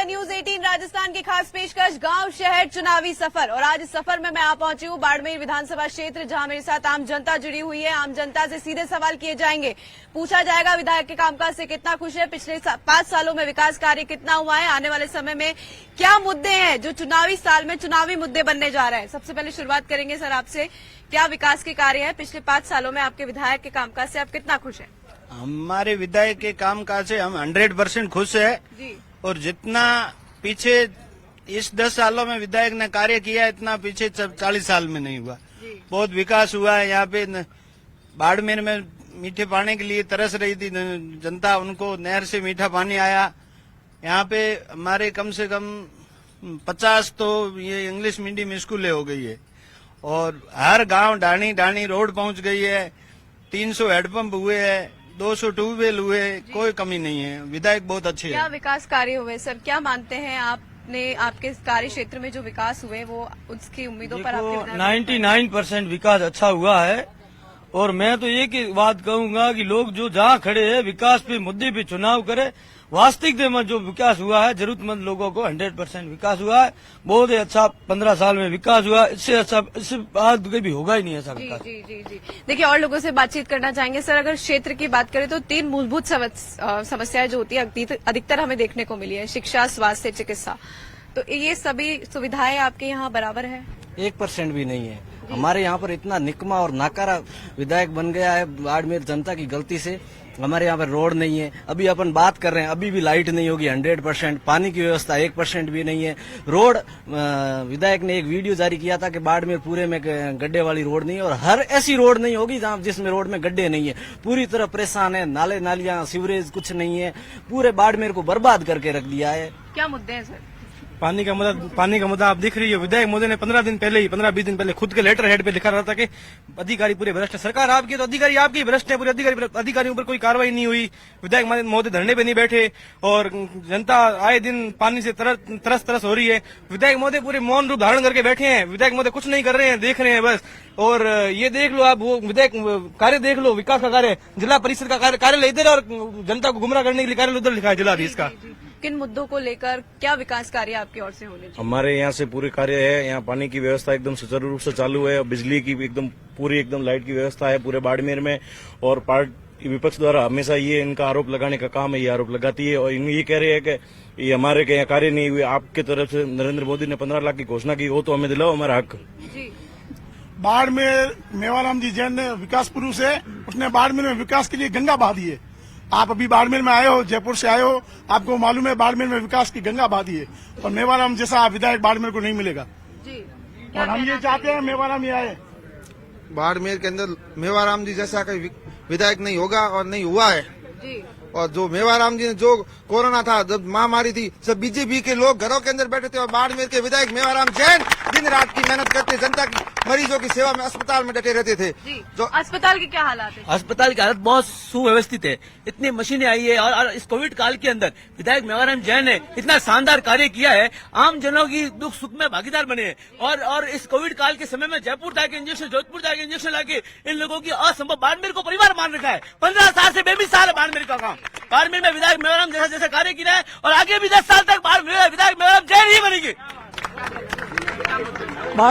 News 18 Rajasthan की खास पेशकश गांव शहर चुनावी सफर। और आज इस सफर में मैं आ पहुंची हूं बाड़मेर विधानसभा क्षेत्र, जहां मेरे साथ आम जनता जुड़ी हुई है। आम जनता से सीधे सवाल किए जाएंगे, पूछा जाएगा विधायक के कामकाज से कितना खुश है, पिछले 5 सालों में विकास कार्य कितना हुआ है, आने वाले समय में क्या मुद्दे हैं जो चुनावी साल में चुनावी मुद्दे बनने जा रहे हैं। सबसे पहले शुरुआत करेंगे सर आपसे, क्या विकास के कार्य है पिछले 5 सालों में, आपके विधायक के कामकाज से आप कितना खुश हैं? हमारे विधायक के कामकाज से हम 100% खुश है जी। और जितना पीछे इस 10 सालों में विधायक ने कार्य किया इतना पीछे 40 साल में नहीं हुआ। बहुत विकास हुआ है। यहाँ पे बाड़मेर में मीठे पानी के लिए तरस रही थी जनता, उनको नहर से मीठा पानी आया। यहाँ पे हमारे कम से कम 50 तो ये इंग्लिश मीडियम स्कूलें हो गई है और हर गांव डाणी डाणी रोड पहुंच गई है। 300 हेडपंप हुए हैं, 200 ट्यूबवेल हुए, कोई कमी नहीं है। विधायक बहुत अच्छे क्या हैं। विकास कार्य हुए सर, क्या मानते हैं आपने आपके कार्य क्षेत्र में जो विकास हुए वो उसकी उम्मीदों पर आपके 99% विकास अच्छा हुआ है। और मैं तो एक ही बात कहूंगा कि लोग जो जहाँ खड़े हैं विकास पे मुद्दे पे चुनाव करे। वास्तविक में जो विकास हुआ है जरूरतमंद लोगों को 100% विकास हुआ है। बहुत ही अच्छा 15 साल में विकास हुआ, इससे अच्छा इससे बाद कभी होगा ही नहीं ऐसा विकास। जी जी जी। देखिए और लोगों से बातचीत करना चाहेंगे सर। अगर क्षेत्र की बात करें तो 3 मूलभूत समस्याएं जो होती है अधिकतर हमें देखने को मिली है, शिक्षा, स्वास्थ्य, चिकित्सा। तो ये सभी सुविधाएं आपके यहाँ बराबर है? 1% भी नहीं है। हमारे यहाँ पर इतना निकमा और नाकारा विधायक बन गया है बाड़मेर जनता की गलती से। हमारे यहाँ पर रोड नहीं है, अभी अपन बात कर रहे हैं अभी भी लाइट नहीं होगी 100%। पानी की व्यवस्था 1% भी नहीं है। रोड विधायक ने एक वीडियो जारी किया था कि बाड़मेर पूरे में गड्ढे वाली रोड नहीं है और हर ऐसी रोड नहीं होगी जहाँ जिसमें रोड में गड्ढे नहीं है। पूरी तरह परेशान है, नाले नालियां सीवरेज कुछ नहीं है, पूरे बाड़मेर को बर्बाद करके रख दिया है। क्या मुद्दे हैं सर? पानी का मुद्दा आप दिख रही है। विधायक मोदी ने 15-20 दिन पहले खुद के लेटर हेड पे लिखा रहा था कि अधिकारी पूरे भ्रष्ट है। सरकार आपकी है तो अधिकारी आपकी भ्रष्ट है, पूरे अधिकारियों पर कोई कार्रवाई नहीं हुई। विधायक महोदय धरने पे नहीं बैठे और जनता आए दिन पानी से तरस हो रही है। विधायक महोदय पूरे मौन रूप धारण करके बैठे हैं। विधायक महोदय कुछ नहीं कर रहे हैं, देख रहे हैं बस। और ये देख लो आप, वो विधायक कार्य देख लो, विकास का कार्य, जिला परिषद का कार्यालय इधर और जनता को गुमराह करने के लिए कार्यालय उधर लिखा है जिलाधीश का। किन मुद्दों को लेकर क्या विकास कार्य आपकी ओर से होने चाहिए? हमारे यहाँ से पूरे कार्य है। यहाँ पानी की व्यवस्था एकदम सुचारू रूप से चालू है और बिजली की भी एकदम लाइट की व्यवस्था है पूरे बाड़मेर में। और पार्टी विपक्ष द्वारा हमेशा ये इनका आरोप लगाने का काम है, ये आरोप लगाती है और ये कह रहे हैं कि ये हमारे के यहाँ कार्य नहीं हुए। आपके तरफ से नरेंद्र मोदी ने 15 लाख की घोषणा की, वो तो हमें दिलाओ हमारा हक। बाड़मेर मेवाराम जी जैन ने विकास पुरुष है, उसने बाड़मेर में विकास के लिए गंगा बहा दी है। आप अभी बाड़मेर में आए हो, जयपुर से आए हो, आपको मालूम है बाड़मेर में विकास की गंगा बहा दी है और मेवाराम जैसा विधायक बाड़मेर को नहीं मिलेगा जी। और हम ये चाहते हैं मेवाराम ही आए। बाड़मेर के अंदर मेवाराम जी जैसा कोई विधायक नहीं होगा और नहीं हुआ है जी। और जो मेवाराम जी ने जो कोरोना था, जब महामारी थी, सब बीजेपी के लोग घरों के अंदर बैठे थे और बाड़मेर के विधायक मेवाराम जैन दिन रात की मेहनत करते, जनता की मरीजों की सेवा में अस्पताल में डटे रहते थे। जो अस्पताल के क्या हालात है? अस्पताल की हालत बहुत सुव्यवस्थित है, इतनी मशीनें आई है और इस कोविड काल के अंदर विधायक मेवाराम जैन ने इतना शानदार कार्य किया है, आम जनों की दुख सुख में भागीदार बने हैं। और इस कोविड काल के समय में जयपुर जाके इंजेक्शन, जोधपुर जाके इंजेक्शन लाके इन लोगों की असंभव, बाड़मेर को परिवार मान रखा है। 15 साल से बेबी साल है बाड़मेर का काम। बाड़मेर में विधायक मेवाराम जैसा कार्य किया है और आगे भी 10 साल तक विधायक मेवाराम जैन ही बनेंगे।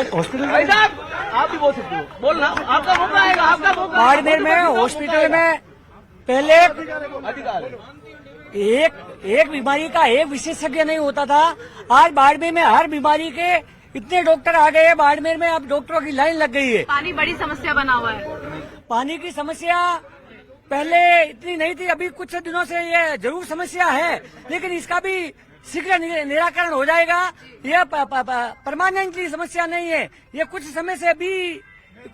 हॉस्पिटल आप भी बोल सकते हो, बोलना आपका मौका आएगा, आपका मौका। बाड़मेर में हॉस्पिटल में पहले एक बीमारी का एक विशेषज्ञ नहीं होता था। आज बाड़मेर में हर बीमारी के इतने डॉक्टर आ गए हैं। बाड़मेर में अब डॉक्टरों की लाइन लग गई है। पानी बड़ी समस्या बना हुआ है। पानी की समस्या पहले इतनी नहीं थी, अभी कुछ दिनों से ये जरूर समस्या है, लेकिन इसका भी शीघ्र निराकरण हो जाएगा। यह परमानेंटली समस्या नहीं है, ये कुछ समय से अभी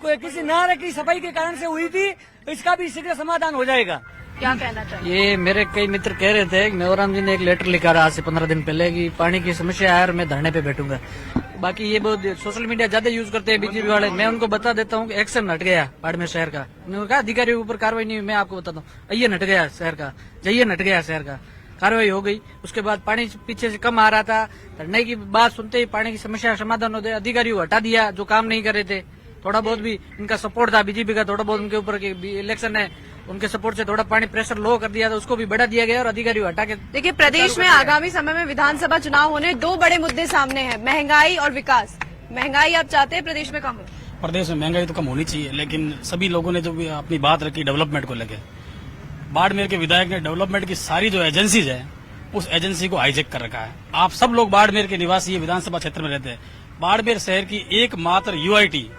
किसी नहर की सफाई के कारण से हुई थी, इसका भी शीघ्र समाधान हो जाएगा। क्या कहना चाहिए? ये मेरे कई मित्र कह रहे थे, मेवाराम जी ने एक लेटर लिखा रहा आज से 15 दिन पहले कि पानी की समस्या है और मैं धरने पे बैठूंगा। बाकी ये बहुत सोशल मीडिया ज्यादा यूज करते हैं बीजेपी वाले। मैं उनको बता देता हूँ कि एक्शन हट गया बाड़मेर शहर का। उन्होंने कहा अधिकारियों के ऊपर कार्रवाई नहीं हुई, मैं आपको बताता हूँ, अय्य हट गया शहर का, जय्य हट गया शहर का, कार्रवाई हो गई। उसके बाद पानी पीछे से कम आ रहा था, धरने की बात सुनते ही पानी की समस्या समाधान होते, अधिकारियों को हटा दिया जो काम नहीं कर रहे थे। थोड़ा बहुत भी इनका सपोर्ट था बीजेपी का, थोड़ा बहुत उनके ऊपर इलेक्शन है उनके सपोर्ट से थोड़ा पानी प्रेशर लो कर दिया था, उसको भी बढ़ा दिया गया और अधिकारी हटा के। देखिए, प्रदेश में आगामी समय में विधानसभा चुनाव होने, दो बड़े मुद्दे सामने हैं, महंगाई और विकास। महंगाई आप चाहते हैं प्रदेश में कम हो? प्रदेश में महंगाई तो कम होनी चाहिए, लेकिन सभी लोगों ने जो भी अपनी बात रखी डेवलपमेंट को लेकर, बाड़मेर के विधायक ने डेवलपमेंट की सारी जो एजेंसीज है उस एजेंसी को हाईजेक कर रखा है। आप सब लोग बाड़मेर के निवासी विधानसभा क्षेत्र में रहते हैं। बाड़मेर शहर की एकमात्र यूआईटी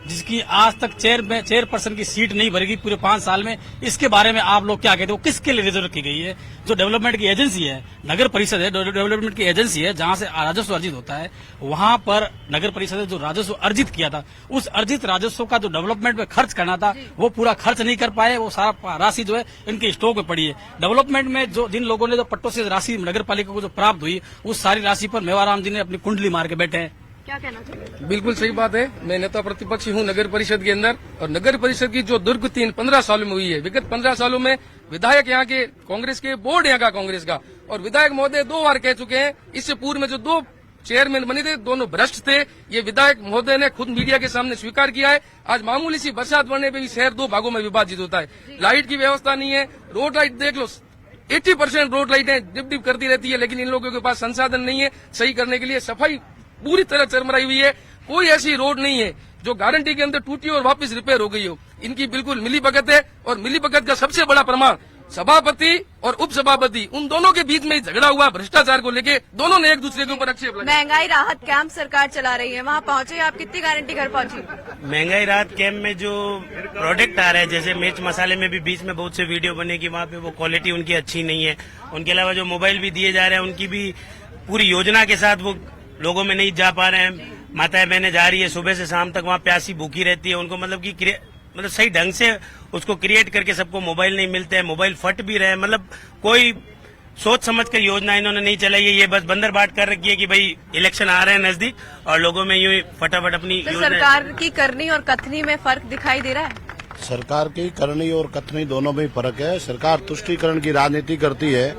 जिसकी आज तक चेयरपर्सन की सीट नहीं भरेगी पूरे 5 साल में, इसके बारे में आप लोग क्या कहते हो? किसके लिए रिजर्व की गई है? जो डेवलपमेंट की एजेंसी है, नगर परिषद है, डेवलपमेंट की एजेंसी है, जहां से राजस्व अर्जित होता है, वहां पर नगर परिषद ने जो राजस्व अर्जित किया था, उस अर्जित राजस्व का जो डेवलपमेंट में खर्च करना था वो पूरा खर्च नहीं कर पाए। वो सारा राशि जो है इनके स्टॉक में पड़ी है। डेवलपमेंट में जो जिन लोगों ने जो पट्टों से राशि नगर पालिका को जो प्राप्त हुई, उस सारी राशि पर मेवाराम जी ने अपनी कुंडली मार के बैठे हैं। क्या कहना चाहिए? बिल्कुल सही बात है। मैं नेता प्रतिपक्षी हूँ नगर परिषद के अंदर, और नगर परिषद की जो दुर्गति इन 15 सालों में हुई है, विगत 15 सालों में विधायक यहाँ के कांग्रेस के, बोर्ड यहाँ का कांग्रेस का, और विधायक महोदय 2 बार कह चुके हैं, इससे पूर्व में जो 2 चेयरमैन बने थे दोनों भ्रष्ट थे। ये विधायक महोदय ने खुद मीडिया के सामने स्वीकार किया है। आज मामूली सी बरसात बढ़ने पे भी शहर 2 भागों में विभाजित होता है। लाइट की व्यवस्था नहीं है, रोड लाइट देख लो, 80% रोड लाइटें डिप डिप करती रहती है, लेकिन इन लोगों के पास संसाधन नहीं है सही करने के लिए। सफाई पूरी तरह चरमराई हुई है। कोई ऐसी रोड नहीं है जो गारंटी के अंदर टूटी और वापस रिपेयर हो गई हो। इनकी बिल्कुल मिलीभगत है, और मिलीभगत का सबसे बड़ा प्रमाण सभापति और उप सभापति, उन दोनों के बीच में झगड़ा हुआ भ्रष्टाचार को लेके। दोनों ने एक दूसरे के ऊपर आक्षेप लगाया। महंगाई राहत कैंप सरकार चला रही है, वहाँ पहुंचे आप, कितनी गारंटी घर पहुंची? महंगाई राहत कैंप में जो प्रोडक्ट आ रहे हैं, जैसे मिर्च मसाले में भी बीच में बहुत से वीडियो बने कि वहाँ पे वो क्वालिटी उनकी अच्छी नहीं है। उनके अलावा जो मोबाइल भी दिए जा रहे हैं, उनकी भी पूरी योजना के साथ वो लोगों में नहीं जा पा रहे हैं। माताएं बहनें जा रही है, सुबह से शाम तक वहाँ प्यासी भूखी रहती है। उनको मतलब सही ढंग से उसको क्रिएट करके सबको मोबाइल नहीं मिलते हैं, मोबाइल फट भी रहे हैं। मतलब कोई सोच समझ कर योजना इन्होंने नहीं चलाई है। ये बस बंदर बाट कर रखी है कि भाई इलेक्शन आ रहे हैं नजदीक, और लोगों में यूं फटाफट अपनी तो सरकार की करनी और कथनी में फर्क दिखाई दे रहा है? सरकार की करनी और कथनी दोनों में ही फर्क है। सरकार तुष्टीकरण की राजनीति करती है।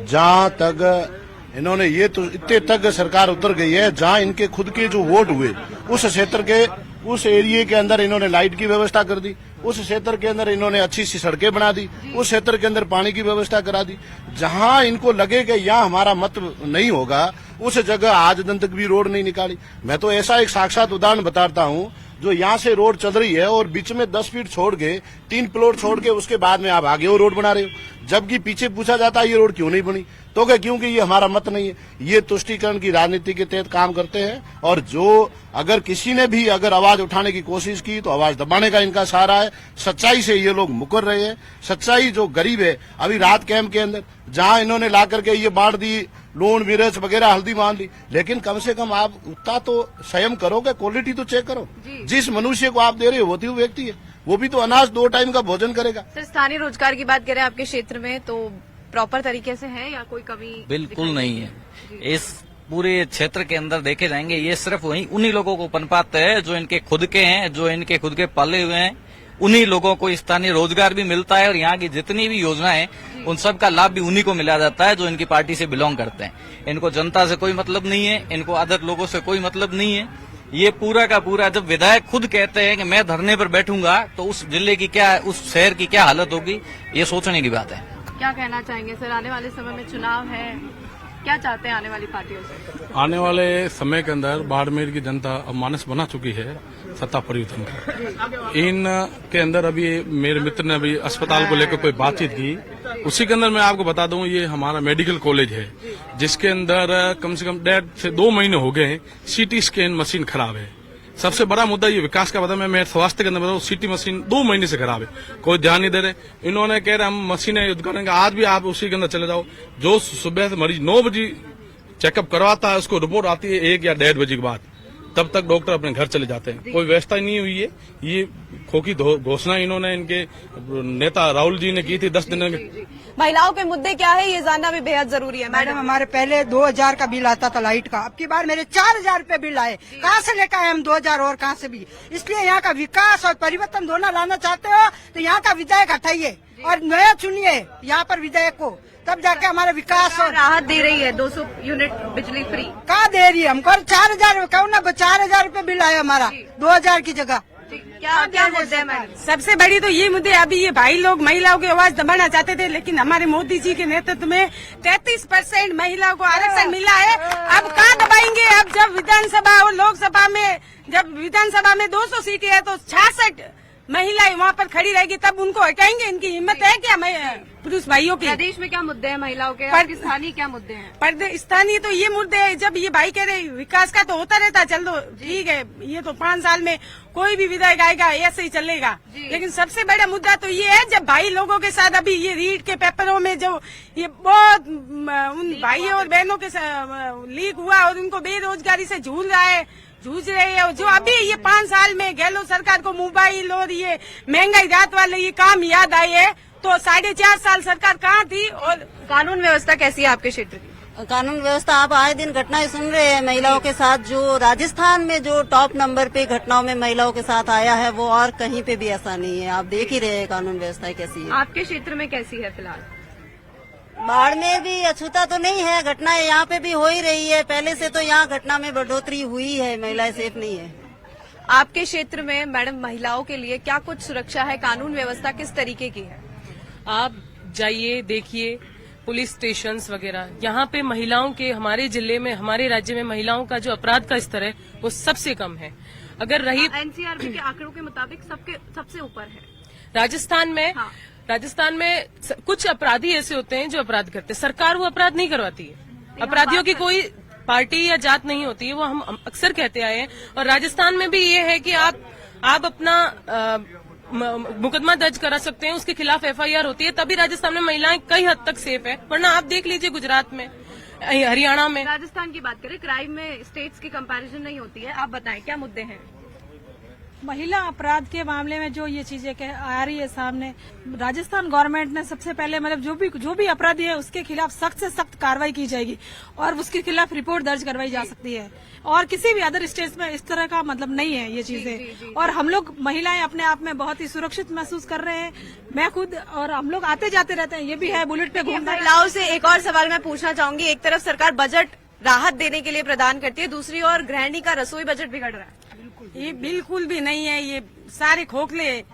जहां तक इन्होंने ये तो इतने तक सरकार उतर गई है, जहां इनके खुद के जो वोट हुए उस क्षेत्र के, उस एरिया के अंदर इन्होंने लाइट की व्यवस्था कर दी, उस क्षेत्र के अंदर इन्होंने अच्छी सी सड़कें बना दी, उस क्षेत्र के अंदर पानी की व्यवस्था करा दी। जहां इनको लगे कि यहाँ हमारा मत नहीं होगा, उस जगह आज दिन तक भी रोड नहीं निकाली। मैं तो ऐसा एक साक्षात उदाहरण बताता हूँ, जो यहाँ से रोड चल रही है और बीच में 10 फीट छोड़ के 3 प्लॉट छोड़ के उसके बाद में आप आगे वो रोड बना रहे हो, जबकि पीछे पूछा जाता है ये रोड क्यों नहीं बनी, तो क्या क्योंकि ये हमारा मत नहीं है। ये तुष्टीकरण की राजनीति के तहत काम करते हैं, और जो अगर किसी ने भी अगर आवाज उठाने की कोशिश की तो आवाज दबाने का इनका सहारा है। सच्चाई से ये लोग मुकर रहे हैं। सच्चाई जो गरीब है, अभी रात कैंप के अंदर जहां इन्होंने ला करके ये बांट दी, लूण मिर्च वगैरह हल्दी मान ली, लेकिन कम से कम आप उतना तो संयम करोगे, क्वालिटी तो चेक करो। जिस मनुष्य को आप दे रहे हो वो व्यक्ति है, वो भी तो अनाज 2 टाइम का भोजन करेगा। सर, स्थानीय रोजगार की बात करें आपके क्षेत्र में, तो प्रॉपर तरीके से है या कोई कमी? बिल्कुल नहीं है। इस पूरे क्षेत्र के अंदर देखे जाएंगे, ये सिर्फ उन्हीं लोगों को पनपाते हैं जो इनके खुद के हैं, जो इनके खुद के पाले हुए हैं। उन्हीं लोगों को स्थानीय रोजगार भी मिलता है, और यहाँ की जितनी भी योजनाएं उन सब का लाभ भी उन्हीं को मिला जाता है जो इनकी पार्टी से बिलोंग करते हैं। इनको जनता से कोई मतलब नहीं है, इनको अदर लोगों से कोई मतलब नहीं है। ये पूरा का पूरा, जब विधायक खुद कहते हैं कि मैं धरने पर बैठूंगा, तो उस जिले की क्या, उस शहर की क्या हालत होगी, ये सोचने की बात है। क्या कहना चाहेंगे सर? आने वाले समय में चुनाव है, क्या चाहते हैं आने वाली पार्टियों से? आने वाले समय के अंदर बाड़मेर की जनता अब मानस बना चुकी है सत्ता परिवर्तन का। इन के अंदर अभी मेरे मित्र ने अभी अस्पताल को लेकर कोई बातचीत की, उसी के अंदर मैं आपको बता दूं, ये हमारा मेडिकल कॉलेज है, जिसके अंदर कम से कम 1.5 से 2 महीने हो गए सीटी स्कैन मशीन खराब है। सबसे बड़ा मुद्दा ये विकास का बता, मैं स्वास्थ्य के अंदर बताऊं, सीटी मशीन 2 महीने से खराब है, कोई ध्यान नहीं दे रहे। इन्होंने कह रहे हम मशीनें युद्ध करेंगे, आज भी आप उसी के अंदर चले जाओ। जो सुबह से मरीज 9 बजे चेकअप करवाता है, उसको रिपोर्ट आती है 1 या 1:30 बजे के बाद, तब तक डॉक्टर अपने घर चले जाते हैं। कोई व्यवस्था नहीं हुई है। ये खोखी घोषणा इन्होंने इनके नेता राहुल जी ने की थी 10 दिन में। महिलाओं के मुद्दे क्या है, ये जानना भी बेहद जरूरी है। मैडम, हमारे पहले 2000 का बिल आता था लाइट का, अब की बार मेरे 4000 रुपए बिल आए। कहाँ से लेकर आए हम 2000 और कहाँ से भी? इसलिए यहाँ का विकास और परिवर्तन दोनों लाना चाहते हो तो यहाँ का विधायक हटाइए और नया चुनिए यहाँ पर विधायक को, तब जाके हमारा विकास और राहत दे रही है। 200 यूनिट बिजली फ्री कहाँ दे रही है हमको? 4000 कहो ना, 4000 रुपए बिल आया हमारा 2000 की जगह। क्या मुद्दे हैं मैडम? सबसे बड़ी तो ये मुद्दे, अभी ये भाई लोग महिलाओं की आवाज दबाना चाहते थे, लेकिन हमारे मोदी जी के नेतृत्व में 33% महिलाओं को आरक्षण मिला है। अब कहाँ दबाएंगे? अब जब विधानसभा और लोकसभा में, जब विधानसभा में 200 सीटें है तो 66 महिलाएं वहाँ पर खड़ी रहेगी, तब उनको हटाएंगे? इनकी हिम्मत है क्या पुरुष भाइयों की? प्रदेश में क्या मुद्दे हैं महिलाओं के? आपके स्थानीय क्या मुद्दे हैं? स्थानीय तो ये मुद्दे है, जब ये भाई कह रहे विकास का तो होता रहता, चल दो ठीक है, ये तो 5 साल में कोई भी विधायक आएगा ऐसे ही चलेगा। लेकिन सबसे बड़ा मुद्दा तो ये है, जब भाई लोगों के साथ अभी ये रीट के पेपरों में जो ये बहुत उन भाइयों और बहनों के लीक हुआ और उनको बेरोजगारी से जूझ रहे हैं, और जो अभी ये 5 साल में गहलोत सरकार को मोबाइल और ये महंगाई रात वाले ये काम याद आए हैं, तो 4.5 साल सरकार कहाँ थी? और कानून व्यवस्था कैसी है आपके क्षेत्र की? कानून व्यवस्था, आप आए दिन घटनाएं सुन रहे हैं महिलाओं के साथ। जो राजस्थान में जो टॉप नंबर पे घटनाओं में महिलाओं के साथ आया है, वो और कहीं पे भी ऐसा नहीं है। आप देख ही रहे हैं कानून व्यवस्था कैसी है। आपके क्षेत्र में कैसी है फिलहाल? बाड़मेर भी अछूता तो नहीं है, घटनाएं यहाँ पे भी हो ही रही है। पहले से तो यहाँ घटना में बढ़ोतरी हुई है, महिलाएं सेफ नहीं है। आपके क्षेत्र में मैडम महिलाओं के लिए क्या कुछ सुरक्षा है? कानून व्यवस्था किस तरीके की है? आप जाइए, देखिए पुलिस स्टेशंस वगैरह, यहाँ पे महिलाओं के, हमारे जिले में, हमारे राज्य में महिलाओं का जो अपराध का स्तर है वो सबसे कम है। अगर रही एनसीआरबी के आंकड़ों के मुताबिक सबसे ऊपर है राजस्थान में। हाँ। राजस्थान में कुछ अपराधी ऐसे होते हैं जो अपराध करते हैं, सरकार वो अपराध नहीं करवाती है। अपराधियों की कोई पार्टी या जात नहीं होती है, वो हम अक्सर कहते आए हैं। और राजस्थान में भी ये है कि आप अपना मुकदमा दर्ज करा सकते हैं, उसके खिलाफ एफआईआर होती है, तभी राजस्थान में महिलाएं कई हद तक सेफ है। वरना आप देख लीजिए गुजरात में, हरियाणा में। राजस्थान की बात करें, क्राइम में स्टेट्स की कंपैरिजन नहीं होती है। आप बताएं क्या मुद्दे हैं? महिला अपराध के मामले में जो ये चीजें आ रही है सामने, राजस्थान गवर्नमेंट ने सबसे पहले मतलब जो भी अपराधी है उसके खिलाफ सख्त से सख्त कार्रवाई की जाएगी और उसके खिलाफ रिपोर्ट दर्ज करवाई जा सकती है। और किसी भी अदर स्टेट्स में इस तरह का मतलब नहीं है ये चीजें। और हम लोग महिलाएं अपने आप में बहुत ही सुरक्षित महसूस कर रहे हैं। मैं खुद और हम लोग आते जाते रहते हैं, ये भी है, बुलेट पे घूमते हैं। महिलाओं से एक और सवाल मैं पूछना चाहूंगी। एक तरफ सरकार बजट राहत देने के लिए प्रदान करती है, दूसरी ओर गृहिणी का रसोई बजट बिगड़ रहा है। ये बिल्कुल भी नहीं है, ये सारे खोखले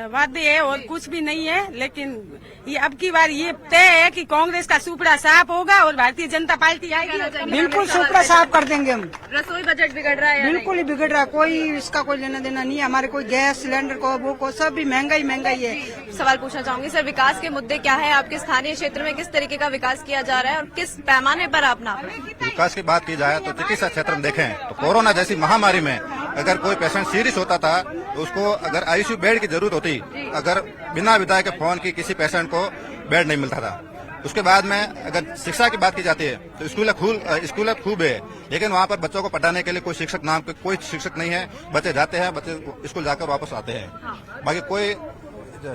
वादे है और कुछ भी नहीं है। लेकिन ये अब की बार ये तय है कि कांग्रेस का सुपड़ा साफ होगा और भारतीय जनता पार्टी आएगी। बिल्कुल सुपड़ा साफ कर देंगे हम। रसोई बजट बिगड़ रहा है? बिल्कुल ही बिगड़ रहा है, कोई इसका कोई लेना देना नहीं है। हमारे कोई गैस सिलेंडर को वो को सब भी महंगाई है। सवाल पूछना चाहूंगी सर, विकास के मुद्दे क्या है? आपके स्थानीय क्षेत्र में किस तरीके का विकास किया जा रहा है और किस पैमाने पर आप नाप रहे हैं? विकास की बात की जाए तो चिकित्सा क्षेत्र में देखें तो कोरोना जैसी महामारी में अगर कोई पेशेंट सीरियस होता था तो उसको अगर आईसीयू बेड की जरूरत होती, अगर बिना विधायक के फोन की किसी पेशेंट को बेड नहीं मिलता था। उसके बाद में अगर शिक्षा की बात की जाती है तो स्कूल खूब है, लेकिन वहाँ पर बच्चों को पढ़ाने के लिए कोई शिक्षक नाम के कोई शिक्षक नहीं है। बच्चे जाते हैं, बच्चे स्कूल जाकर वापस आते हैं। बाकी कोई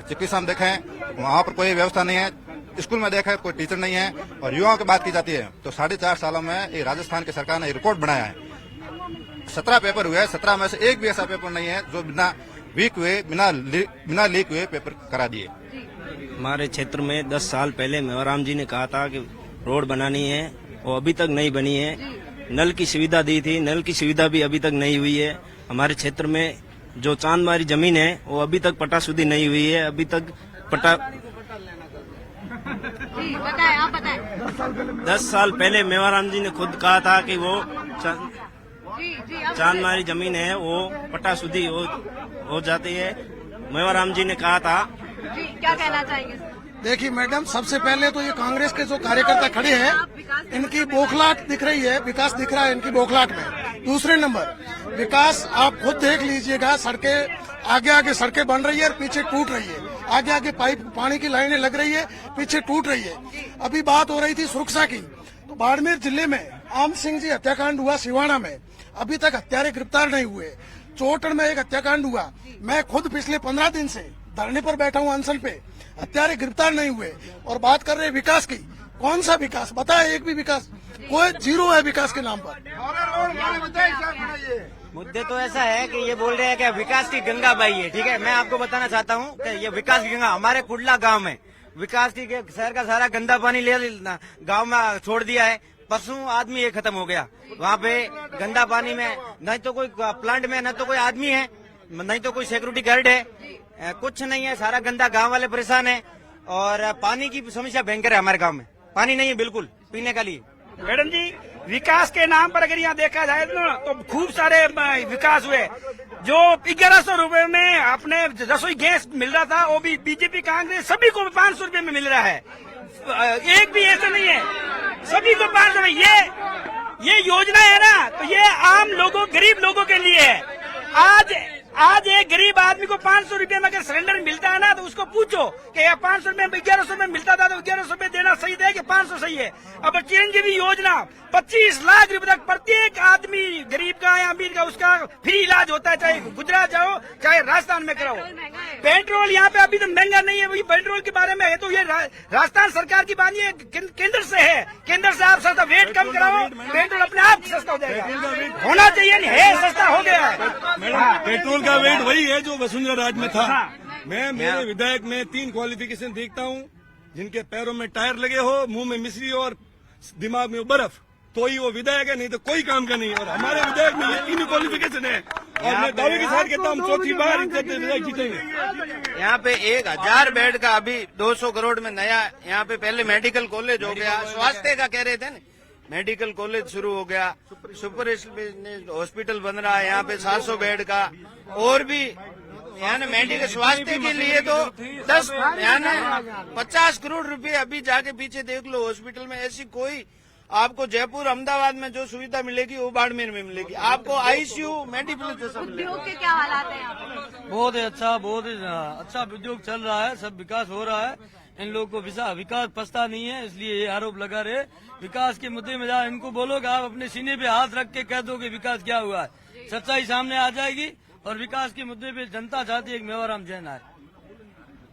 चिकित्सा में देखें वहाँ पर कोई व्यवस्था नहीं है, स्कूल में देखें कोई टीचर नहीं है। और युवाओं की बात की जाती है तो 4.5 सालों में ये राजस्थान की सरकार ने रिपोर्ट बनाया है, 17 पेपर हुए, 17 में से एक भी ऐसा पेपर नहीं है जो बिना लीक हुए पेपर करा दिए। हमारे क्षेत्र में 10 साल पहले मेवाराम जी ने कहा था कि रोड बनानी है, वो अभी तक नहीं बनी है। नल की सुविधा दी थी, नल की सुविधा भी अभी तक नहीं हुई है। हमारे क्षेत्र में जो चांदमारी जमीन है वो अभी तक पट्टाशुद्धि नहीं हुई है। अभी तक बताएं, आप बताएं। 10 साल पहले मेवाराम जी ने खुद कहा था कि वो चांदमारी जमीन है वो पट्टाशुद्धि हो जाती है। मेवाराम जी ने कहा था। क्या कहना चाहेंगे? देखिए मैडम, सबसे पहले तो ये कांग्रेस के जो कार्यकर्ता खड़े हैं इनकी बौखलाहट दिख रही है, विकास दिख रहा है इनकी बौखलाहट में। दूसरे नंबर विकास आप खुद देख लीजिएगा, सड़कें आगे सड़कें बन रही है और पीछे टूट रही है। आगे पाइप पानी की लाइनें लग रही है, पीछे टूट रही है। अभी बात हो रही थी सुरक्षा की, तो बाड़मेर जिले में आम सिंह जी हत्याकांड हुआ सिवाना में, अभी तक हत्यारे गिरफ्तार नहीं हुए। चोटड़ में एक हत्याकांड हुआ, मैं खुद पिछले 15 दिन से धरने पर बैठा हूँ अनशन पे, हत्यारे गिरफ्तार नहीं हुए। और बात कर रहे हैं विकास की, कौन सा विकास बताए? एक भी विकास, कोई जीरो है विकास के नाम पर। मुद्दे तो ऐसा है कि ये बोल रहे हैं कि विकास की गंगा बही है। ठीक है, मैं आपको बताना चाहता हूँ कि ये विकास की गंगा हमारे कुडला गांव में विकास की शहर का सारा गंदा पानी ले गांव में छोड़ दिया है। परसों आदमी ये खत्म हो गया, वहाँ पे गंदा पानी में न तो कोई प्लांट में न तो कोई आदमी है, नहीं तो कोई सिक्योरिटी गार्ड है, कुछ नहीं है, सारा गंदा, गांव वाले परेशान है। और पानी की समस्या भयंकर है हमारे गांव में, पानी नहीं है बिल्कुल पीने का लिए। मैडम जी, विकास के नाम पर अगर यहाँ देखा जाए तो खूब सारे विकास हुए। जो 1100 रुपए में आपने रसोई गैस मिल रहा था, वो भी बीजेपी कांग्रेस सभी को 500 रुपए में मिल रहा है। एक भी ऐसा नहीं है, सभी को 500 में। ये योजना है ना, तो ये आम लोगों, गरीब लोगों के लिए है। आज एक गरीब आदमी को 500 रुपए में अगर सिलेंडर मिलता है ना, तो उसको पूछो कि 500 में 1100 में मिलता था तो 1100 रुपए देना सही है कि 500 सही है। अब चिरंजीवी योजना 25 लाख रुपए तक प्रत्येक आदमी, गरीब का या अमीर का, उसका फ्री इलाज होता है, चाहे गुजरात जाओ चाहे राजस्थान में कराओ। पेट्रोल यहाँ पे अभी तो महंगा नहीं है, वही पेट्रोल के बारे में है तो ये राजस्थान सरकार की बात नहीं है, केंद्र से है। केंद्र से आप सस्ता वेट कम कराओ, पेट्रोल अपने आप सस्ता हो जाएगा। होना चाहिए, नहीं है, सस्ता हो गया है। पेट्रोल का वेट वही है जो वसुंधरा राज में था। मैं मेरे विधायक में 3 क्वालिफिकेशन देखता हूँ, जिनके पैरों में टायर लगे हो, मुंह में मिश्री और दिमाग में बर्फ, तो ही वो विधायक है, नहीं तो कोई काम का नहीं। और हमारे विधायक में ये 3 क्वालिफिकेशन है और मैं दावे के साथ कहता हूँ चौथी बार विधायक जीतेंगे। यहाँ पे 1000 बेड का अभी 200 करोड़ में नया, यहाँ पे पहले मेडिकल कॉलेज हो गया, स्वास्थ्य का कह रहे थे ना, मेडिकल कॉलेज शुरू हो गया, सुपर स्पेशलिस्ट हॉस्पिटल बन रहा है यहाँ पे 700 बेड का। और भी यहाँ मेडिकल स्वास्थ्य के लिए तो 50 करोड़ रुपए अभी जाके पीछे देख लो हॉस्पिटल में। ऐसी कोई आपको जयपुर अहमदाबाद में जो सुविधा मिलेगी वो बाड़मेर में मिलेगी। आपको आईसीयू मेडिकल। उद्योग के क्या हालात है यहाँ पे? बहुत ही अच्छा उद्योग चल रहा है, सब विकास हो रहा है। इन लोगों को विकास पछता नहीं है, इसलिए ये आरोप लगा रहे। विकास के मुद्दे में जाओ, इनको बोलो कि आप अपने सीने पे हाथ रख के कह दो कि विकास क्या हुआ है, सच्चाई सामने आ जाएगी। और विकास के मुद्दे पे जनता चाहती है कि मेवाराम जैन आए।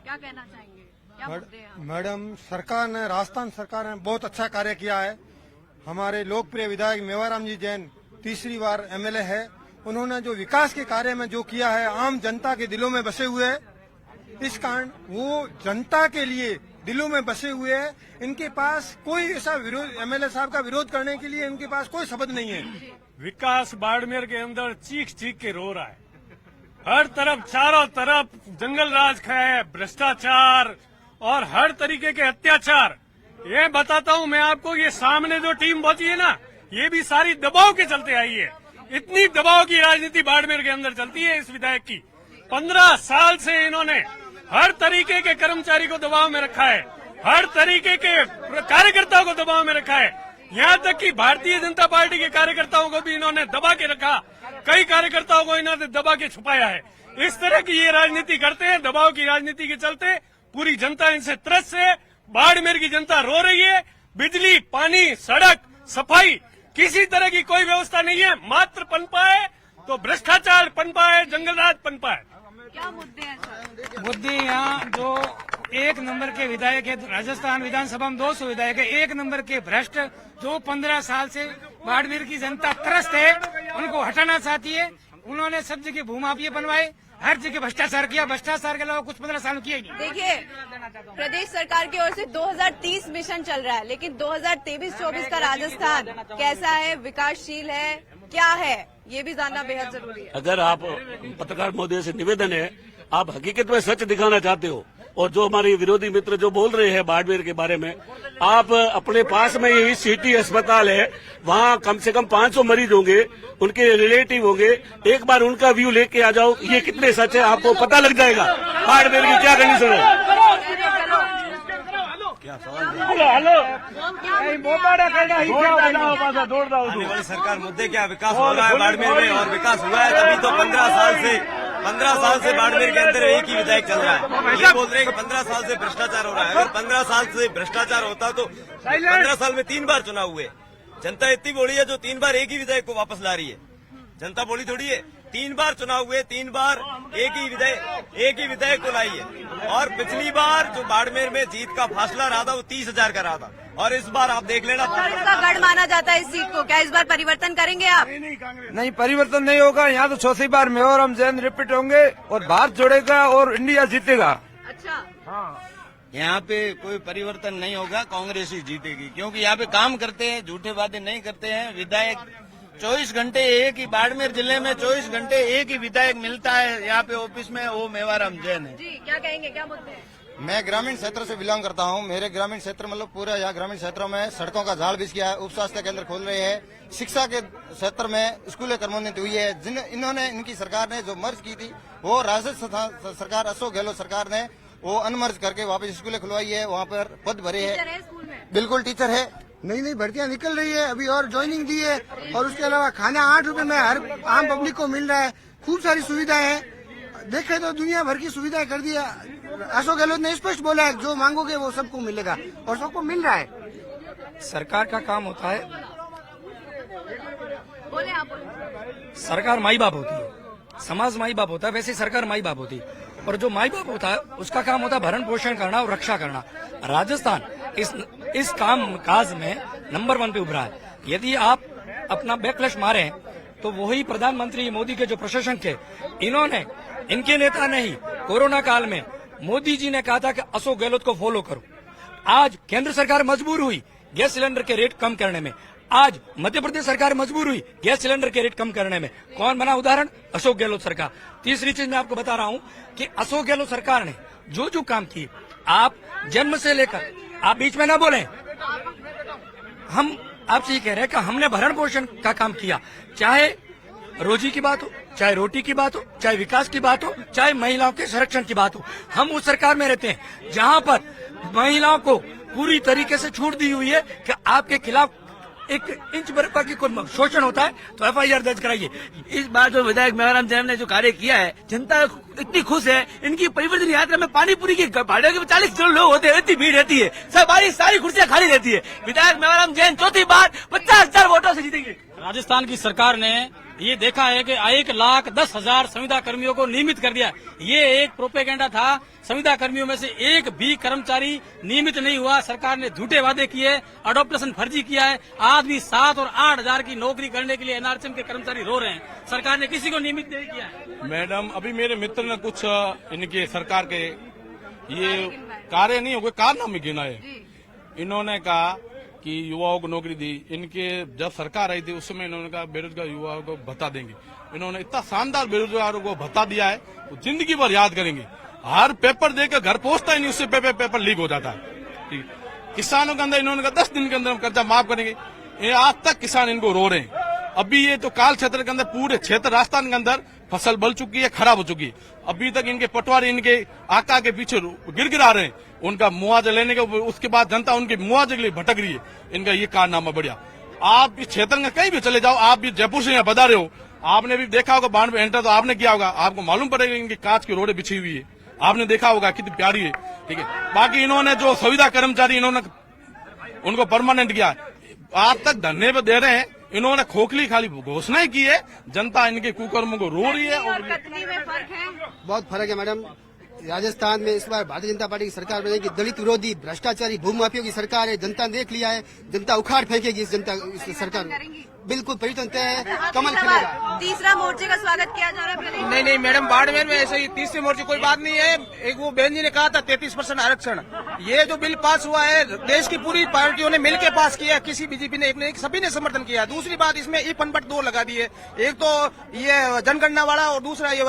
क्या कहना चाहेंगे, क्या मुद्दे हैं? मैडम, सरकार ने, राजस्थान सरकार ने बहुत अच्छा कार्य किया है। हमारे लोकप्रिय विधायक मेवाराम जी जैन तीसरी बार एमएलए है। उन्होंने जो विकास के कार्य में जो किया है, आम जनता के दिलों में बसे हुए है। इस कारण वो जनता के लिए दिलों में बसे हुए हैं। इनके पास कोई ऐसा विरोध, एमएलए साहब का विरोध करने के लिए इनके पास कोई शब्द नहीं है। विकास बाड़मेर के अंदर चीख चीख के रो रहा है। हर तरफ, चारों तरफ जंगल राज है, भ्रष्टाचार और हर तरीके के अत्याचार। ये बताता हूँ मैं आपको, ये सामने जो टीम पहुंची है ना, ये भी सारी दबाव के चलते आई है। इतनी दबाव की राजनीति बाड़मेर के अंदर चलती है इस विधायक की। 15 साल से इन्होंने हर तरीके के कर्मचारी को दबाव में रखा है, हर तरीके के कार्यकर्ताओं को दबाव में रखा है। यहाँ तक कि भारतीय जनता पार्टी के कार्यकर्ताओं को भी इन्होंने दबा के रखा, कई कार्यकर्ताओं को इन्होंने दबा के छुपाया है। इस तरह की ये राजनीति करते हैं, दबाव की राजनीति के चलते पूरी जनता इनसे त्रस्त है। बाड़मेर की जनता रो रही है। बिजली, पानी, सड़क, सफाई, किसी तरह की कोई व्यवस्था नहीं है। मात्र पनपा है तो भ्रष्टाचार पनपा है, जंगलराज पनपा है। क्या मुद्दे हैं सर? मुद्दे यहाँ जो 1 नंबर के विधायक है, राजस्थान विधानसभा में 200 विधायक है, 1 नंबर के भ्रष्ट जो 15 साल से बाड़मेर की जनता त्रस्त है, उनको हटाना चाहती है। उन्होंने सब जगह भूमाफिया बनवाए, हर जगह भ्रष्टाचार किया, भ्रष्टाचार के अलावा कुछ 15 साल किया ही नहीं। देखिए, प्रदेश सरकार की ओर से 2030 मिशन चल रहा है, लेकिन 2023-24 का राजस्थान कैसा है, विकासशील है, क्या है, ये भी जानना बेहद जरूरी है। अगर आप पत्रकार महोदय से निवेदन है, आप हकीकत में सच दिखाना चाहते हो और जो हमारे विरोधी मित्र जो बोल रहे हैं बाड़मेर के बारे में, आप अपने पास में ही सिटी अस्पताल है, वहाँ कम से कम 500 मरीज होंगे, उनके रिलेटिव होंगे, एक बार उनका व्यू लेके आ जाओ, ये कितने सच है आपको पता लग जाएगा बाड़मेर की क्या कंडीशन है। आने वाली सरकार मुद्दे क्या, विकास हो रहा है बाड़मेर में और विकास हुआ है तभी तो 15 साल से बाड़मेर के अंदर एक ही विधायक चल रहा है। ये बोल रहे हैं कि 15 साल से भ्रष्टाचार हो रहा है। अगर 15 साल से भ्रष्टाचार होता तो 15 साल में 3 बार चुनाव हुए। जनता इतनी बोली है जो 3 बार एक ही विधायक को वापस ला रही है। जनता बोली थोड़ी है, 3 बार चुनाव हुए, 3 बार एक ही विधायक को लाई है। और पिछली बार जो बाड़मेर में जीत का फासला रहा था वो 30,000 का रहा था, और इस बार आप देख लेना। इसका गढ़ माना जाता है इस सीट को, क्या इस बार परिवर्तन करेंगे आप? नहीं, परिवर्तन नहीं होगा। यहाँ तो चौथी बार मेवाराम जैन रिपीट होंगे और भारत जोड़ेगा और इंडिया जीतेगा। अच्छा, हाँ, यहाँ पे कोई परिवर्तन नहीं होगा, कांग्रेस ही जीतेगी, क्योंकि यहाँ पे काम करते हैं, झूठे वादे नहीं करते हैं। विधायक 24 घंटे एक ही बाड़मेर जिले में 24 घंटे एक ही विधायक मिलता है यहाँ पे ऑफिस में, वो मेवाराम जैन है। जी क्या कहेंगे, क्या मुद्दे हैं? मैं ग्रामीण क्षेत्र से बिलोंग करता हूँ। मेरे ग्रामीण क्षेत्र मतलब पूरा यहाँ ग्रामीण क्षेत्रों में सड़कों का जाल बिछ गया है, उप स्वास्थ्य केंद्र खोल रहे हैं, शिक्षा के क्षेत्र में स्कूलें क्रमोन्नत हुई है। इन्होंने इनकी सरकार ने जो मर्ज की थी वो राजस्थान सरकार अशोक गहलोत सरकार ने वो अनमर्ज करके वापस स्कूलें खुलवाई है, वहाँ पर पद भरे है। बिल्कुल टीचर है, नई नई भर्तियां निकल रही है, अभी और ज्वाइनिंग दी है, और उसके अलावा खाना 8 रुपए में हर आम पब्लिक को मिल रहा है। खूब सारी सुविधाएं हैं, देखे तो दुनिया भर की सुविधाएं कर दी है। अशोक गहलोत ने स्पष्ट बोला है जो मांगोगे वो सबको मिलेगा, और सबको मिल रहा है। सरकार का काम होता है, बोले आप बोले। सरकार माई बाप होती है, समाज माई बाप होता है, वैसे सरकार माई बाप होती है। और जो माई बाप होता है उसका काम होता है भरण पोषण करना और रक्षा करना। राजस्थान इस काम काज में नंबर 1 पे उभरा है। यदि आप अपना बैकफ्लैश मारें तो वही प्रधानमंत्री मोदी के जो प्रशासक थे, इन्होंने, इनके नेता नहीं, कोरोना काल में मोदी जी ने कहा था कि अशोक गहलोत को फॉलो करो। आज केंद्र सरकार मजबूर हुई गैस सिलेंडर के रेट कम करने में, आज मध्य प्रदेश सरकार मजबूर हुई गैस सिलेंडर के रेट कम करने में। कौन बना उदाहरण? अशोक गहलोत सरकार। तीसरी चीज मैं आपको बता रहा हूं कि अशोक गहलोत सरकार ने जो जो काम किए, आप जन्म से लेकर, आप बीच में ना बोलें, हम आपसे ये कह रहे हैं कि हमने भरण पोषण का काम किया, चाहे रोजी की बात हो, चाहे रोटी की बात हो, चाहे विकास की बात हो, चाहे महिलाओं के संरक्षण की बात हो। हम उस सरकार में रहते हैं जहां पर महिलाओं को पूरी तरीके से छूट दी हुई है कि आपके खिलाफ 1 इंच बराबर की कोई शोषण होता है तो FIR दर्ज कराइए। इस बार जो विधायक मेवाराम जैन ने जो कार्य किया है, जनता इतनी खुश है। इनकी परिवर्तन यात्रा में पानीपुरी की भाड़े के 40 लोग होते हैं, इतनी भीड़ रहती है, सारी कुर्सियां खाली रहती है। विधायक मेवाराम जैन चौथी बार 50,000 वोटों से जीतेंगे। राजस्थान की सरकार ने ये देखा है कि 1,10,000 संविदा कर्मियों को नियमित कर दिया। ये एक प्रोपेगेंडा था, संविदा कर्मियों में से एक भी कर्मचारी नियमित नहीं हुआ। सरकार ने झूठे वादे किए, अडॉप्टेशन फर्जी किया है। आज भी 7 और 8,000 की नौकरी करने के लिए NRCM के कर्मचारी रो रहे हैं, सरकार ने किसी को नियमित नहीं किया है। मैडम, अभी मेरे मित्र ने कुछ इनके सरकार के ये कार्य नहीं हो गए, कारनामे गिनाए। इन्होंने कहा कि युवाओं को नौकरी दी, इनके जब सरकार आई थी उस समय इन्होंने कहा बेरोजगार युवाओं को भत्ता देंगे। इन्होंने इतना शानदार बेरोजगारों को भत्ता दिया है तो जिंदगी भर याद करेंगे। हर पेपर देकर घर पहुंचता ही नहीं, उससे पेपर लीक हो जाता है। किसानों के अंदर इन्होंने कहा 10 दिन के अंदर हम कर्जा माफ करेंगे। ये आज तक किसान इनको रो रहे हैं। अभी ये तो काल क्षेत्र के अंदर, पूरे क्षेत्र राजस्थान के अंदर फसल बल चुकी है, खराब हो चुकी है। अभी तक इनके पटवारी इनके आका के पीछे गिर रहे हैं, उनका मुआवजा लेने के, उसके बाद जनता उनके मुआवजे के लिए भटक रही है। इनका ये कारनामा बढ़िया। आप इस क्षेत्र में कहीं भी चले जाओ, आप भी जयपुर से यहाँ बता रहे हो, आपने भी देखा होगा बाढ़ में एंटर तो आपने किया होगा, आपको मालूम पड़ेगा इनकी कांच की रोडें बिछी हुई है, आपने देखा होगा कितनी प्यारी है। ठीक है, बाकी इन्होंने जो संविदा कर्मचारी इन्होंने उनको परमानेंट किया, आज तक धरने पे दे रहे हैं। इन्होंने खोखली खाली घोषणाएं की है, जनता इनके कुकर्मों को रो रही है। और कथनी में फर्क है? बहुत फर्क है मैडम। राजस्थान में इस बार भारतीय जनता पार्टी की सरकार बनेगी, दलित विरोधी भ्रष्टाचारी भूमाफियों की सरकार है। जनता ने देख लिया है, जनता उखाड़ फेंकेगी इस सरकार। बिल्कुल परिवर्तन तय है, कमल खिलेगा। तीसरा मोर्चे का स्वागत किया जा रहा है। नहीं मैडम, बाड़मेर में ऐसे ही तीसरे मोर्चे कोई बात नहीं है। एक वो बहन जी ने कहा था 33% आरक्षण, ये जो बिल पास हुआ है देश की पूरी पार्टियों ने मिलकर पास किया, किसी बीजेपी ने एक सभी ने समर्थन किया। दूसरी बात, इसमें ई पनपट 2 लगा दिए, एक तो ये जनगणना वाला और दूसरा ये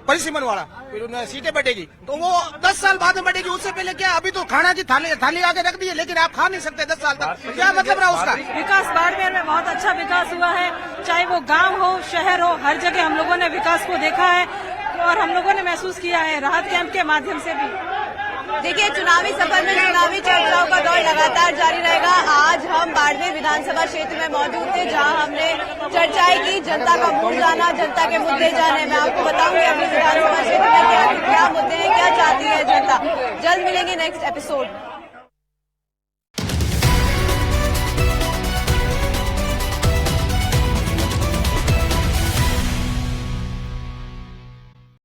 परिसीमन वाला, फिर सीटें बढ़ेगी तो वो 10 साल बाद में बढ़ेगी। उससे पहले क्या, अभी तो खाना की थाली आगे रख दी है, लेकिन आप खा नहीं सकते 10 साल तक। क्या मतलब रहा उसका? विकास बाड़मेर में बहुत अच्छा विकास हुआ है, चाहे वो गांव हो शहर हो, हर जगह हम लोगों ने विकास को देखा है और हम लोगों ने महसूस किया है राहत कैंप के माध्यम से भी। देखिए, चुनावी सफर में चुनावी चर्चाओं का दौर लगातार जारी रहेगा। आज हम बाड़मेर विधानसभा क्षेत्र में मौजूद थे, जहां हमने चर्चाएं की, जनता का मूड जाना, जनता के मुद्दे जाने। मैं आपको बताऊंगी अपने विधानसभा क्षेत्र में क्या मुद्दे हैं, क्या चाहती है जनता। जल्द मिलेंगे नेक्स्ट एपिसोड।